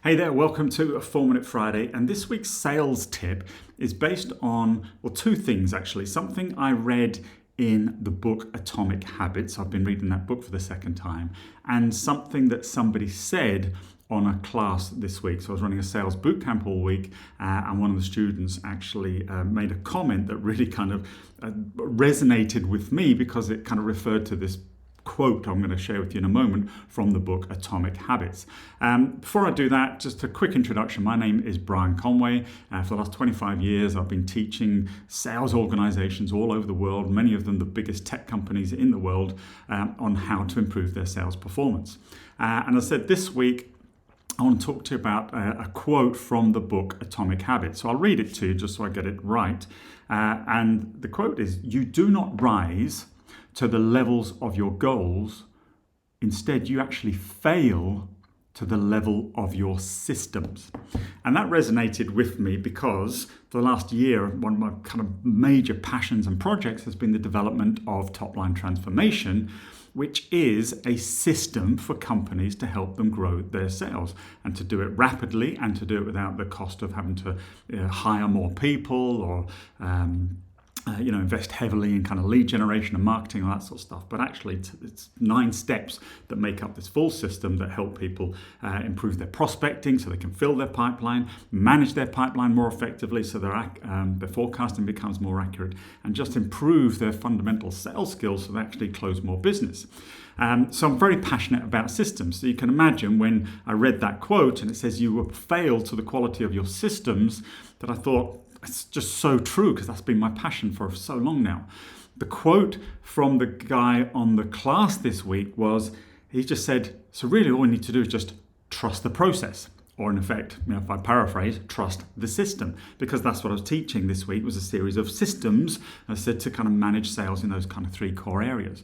Hey there, welcome to a 4-Minute Friday, and this week's sales tip is based on, well, two things actually. Something I read in the book Atomic Habits. I've been reading that book for the second time, and something that somebody said on a class this week. So I was running a sales boot camp all week, and one of the students actually made a comment that really kind of resonated with me because it kind of referred to this quote I'm going to share with you in a moment from the book Atomic Habits. Before I do that, just a quick introduction. My name is Conway. For the last 25 years, I've been teaching sales organizations all over the world, many of them the biggest tech companies in the world, on how to improve their sales performance. And as I said, this week, I want to talk to you about a quote from the book Atomic Habits. So I'll read it to you just so I get it right. And the quote is, "You do not rise to the levels of your goals. Instead, you actually fail to the level of your systems." And that resonated with me because for the last year, one of my kind of major passions and projects has been the development of top-line transformation, which is a system for companies to help them grow their sales and to do it rapidly and to do it without the cost of having to hire more people or invest heavily in kind of lead generation and marketing and that sort of stuff. But actually, it's 9 steps that make up this full system that help people improve their prospecting so they can fill their pipeline, manage their pipeline more effectively so their forecasting becomes more accurate, and just improve their fundamental sales skills so they actually close more business. So I'm very passionate about systems. So you can imagine when I read that quote and it says you will fail to the quality of your systems, that I thought, it's just so true because that's been my passion for so long now. The quote from the guy on the class this week was, he just said, so really all we need to do is just trust the process. Or in effect, if I paraphrase, trust the system, because that's what I was teaching this week, was a series of systems, I said, to kind of manage sales in those kind of 3 core areas.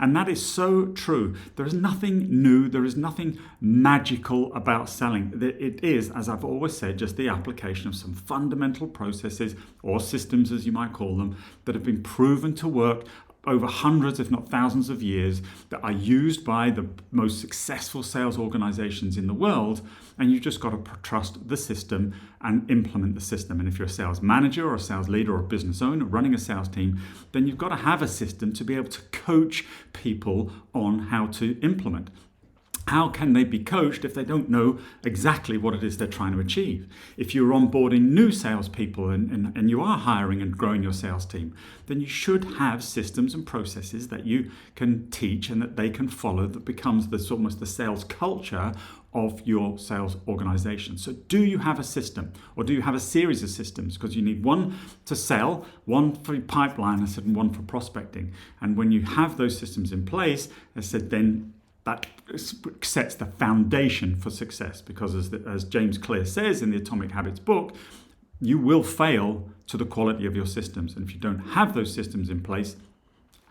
And that is so true. There is nothing new, there is nothing magical about selling. It is, as I've always said, just the application of some fundamental processes or systems, as you might call them, that have been proven to work over hundreds, if not thousands of years, that are used by the most successful sales organizations in the world. And you've just got to trust the system and implement the system. And if you're a sales manager or a sales leader or a business owner running a sales team, then you've got to have a system to be able to coach people on how to implement. How can they be coached if they don't know exactly what it is they're trying to achieve? If you're onboarding new salespeople and you are hiring and growing your sales team, then you should have systems and processes that you can teach and that they can follow, that becomes almost the sales culture of your sales organization. So do you have a system, or do you have a series of systems? Because you need one to sell, one for your pipeline, and one for prospecting. And when you have those systems in place, I said, then that sets the foundation for success, because as James Clear says in the Atomic Habits book, you will fail to the quality of your systems. And if you don't have those systems in place,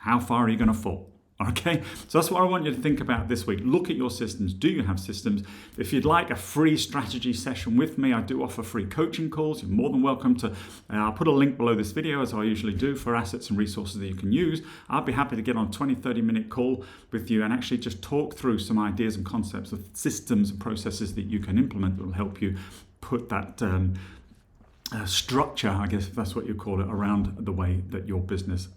how far are you going to fall? Okay, so that's what I want you to think about this week. Look at your systems. Do you have systems? If you'd like a free strategy session with me, I do offer free coaching calls. You're more than welcome to. I'll put a link below this video, as I usually do, for assets and resources that you can use. I'll be happy to get on a 20-30-minute call with you and actually just talk through some ideas and concepts of systems and processes that you can implement that will help you put that structure, I guess if that's what you call it, around the way that your business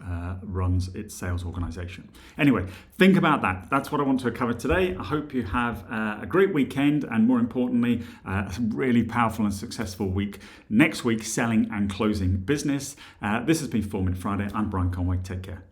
runs its sales organization. Anyway, think about that. That's what I want to cover today. I hope you have a great weekend, and more importantly, a really powerful and successful week next week selling and closing business. This has been 4-Minute Friday. I'm Conway. Take care.